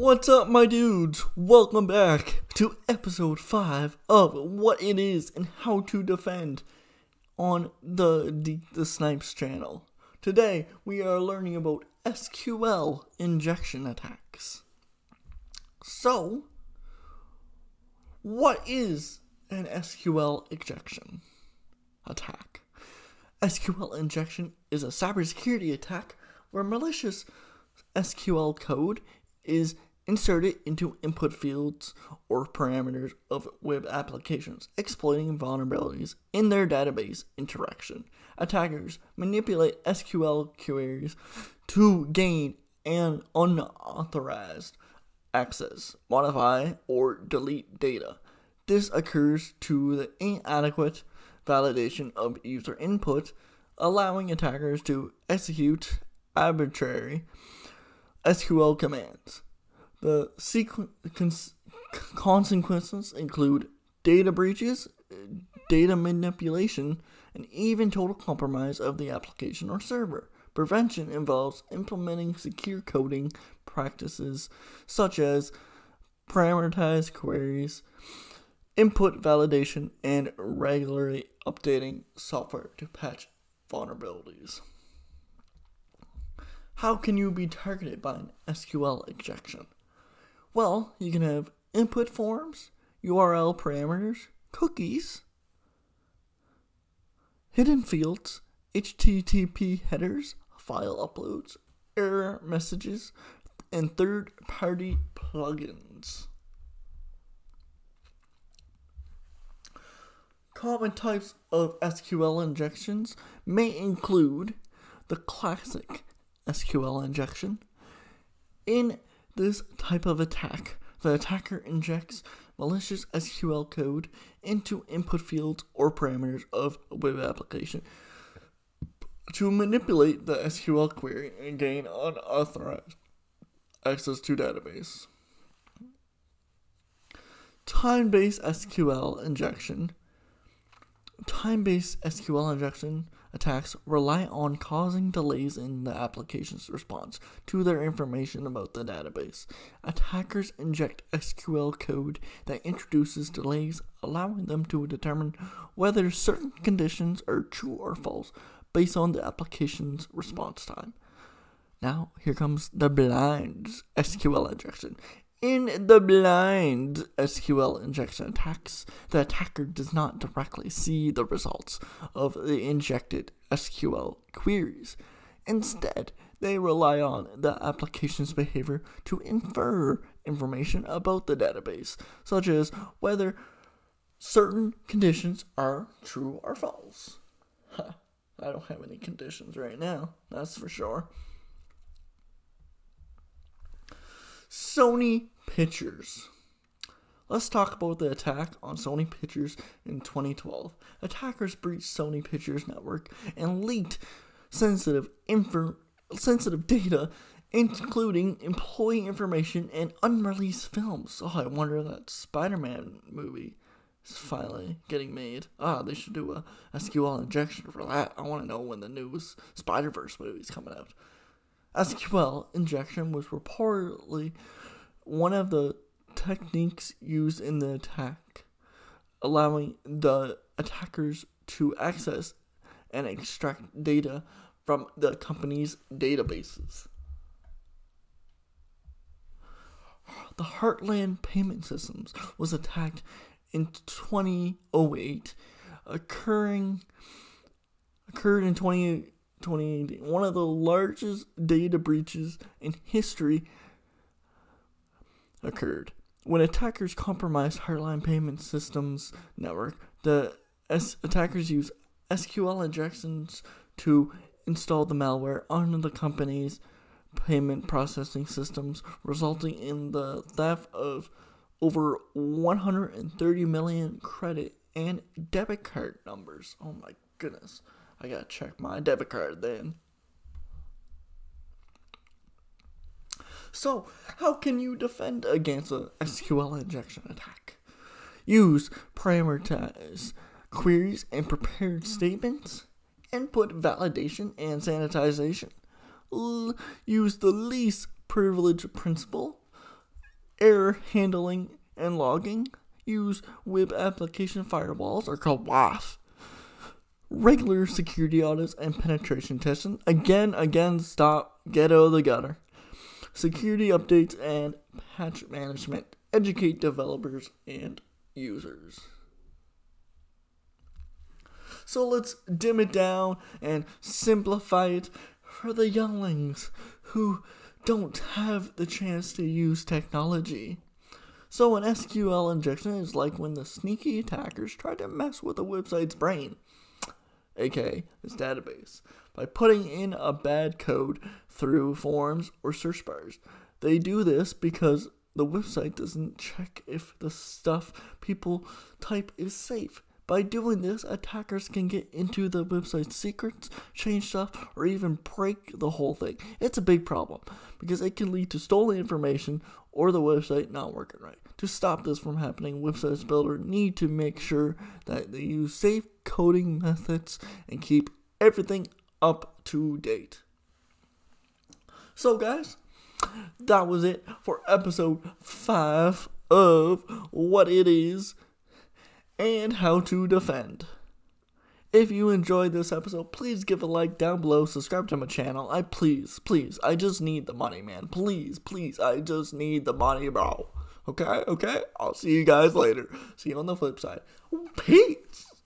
What's up, my dudes? Welcome back to episode 5 of What It Is and How to Defend on the Snipes channel. Today, we are learning about SQL injection attacks. So, what is an SQL injection attack? SQL injection is a cybersecurity attack where malicious SQL code is inserted into input fields or parameters of web applications, exploiting vulnerabilities in their database interaction. Attackers manipulate SQL queries to gain an unauthorized access, modify, or delete data. This occurs to the inadequate validation of user input, allowing attackers to execute arbitrary SQL commands. The consequences include data breaches, data manipulation, and even total compromise of the application or server. Prevention involves implementing secure coding practices such as parameterized queries, input validation, and regularly updating software to patch vulnerabilities. How can you be targeted by an SQL injection? Well, you can have input forms, URL parameters, cookies, hidden fields, HTTP headers, file uploads, error messages, and third-party plugins. Common types of SQL injections may include the classic SQL injection. In this type of attack, the attacker injects malicious SQL code into input fields or parameters of a web application to manipulate the SQL query and gain unauthorized access to database. Time-based SQL injection. Time-based SQL injection attacks rely on causing delays in the application's response to their information about the database. Attackers inject SQL code that introduces delays, allowing them to determine whether certain conditions are true or false based on the application's response time. Now, here comes the blind SQL injection. In the blind SQL injection attacks, the attacker does not directly see the results of the injected SQL queries. Instead, they rely on the application's behavior to infer information about the database, such as whether certain conditions are true or false. I don't have any conditions right now, that's for sure. Sony Pictures. Let's talk about the attack on Sony Pictures in 2012. Attackers breached Sony Pictures network and leaked sensitive data, including employee information and unreleased films. Oh, I wonder if that Spider-Man movie is finally getting made. They should do a SQL injection for that. I want to know when the new Spider-Verse movie is coming out. SQL injection was reportedly one of the techniques used in the attack, allowing the attackers to access and extract data from the company's databases. The Heartland Payment Systems was attacked in 2008, occurred in 2018. One of the largest data breaches in history occurred. When attackers compromised Heartland Payment Systems network, the attackers used SQL injections to install the malware on the company's payment processing systems, resulting in the theft of over 130 million credit and debit card numbers. Oh my goodness. I gotta check my debit card then. So, how can you defend against a SQL injection attack? Use parameterized queries and prepared statements. Input validation and sanitization. Use the least privilege principle. error handling and logging, use web application firewalls, or called WAF, regular security audits and penetration testing, again, stop, get out of the gutter, security updates and patch management, educate developers and users. So let's dim it down and simplify it for the younglings who don't have the chance to use technology. So an SQL injection is like when the sneaky attackers try to mess with a website's brain, aka its database, by putting in a bad code through forms or search bars. They do this because the website doesn't check if the stuff people type is safe. By doing this, attackers can get into the website's secrets, change stuff, or even break the whole thing. It's a big problem because it can lead to stolen information or the website not working right. To stop this from happening, website builders need to make sure that they use safe coding methods and keep everything up to date. So guys, that was it for episode 5 of What It Is and How to Defend. If you enjoyed this episode, please give a like down below, subscribe to my channel. I just need the money, man. Please, I just need the money, bro. Okay? I'll see you guys later. See you on the flip side. Peace!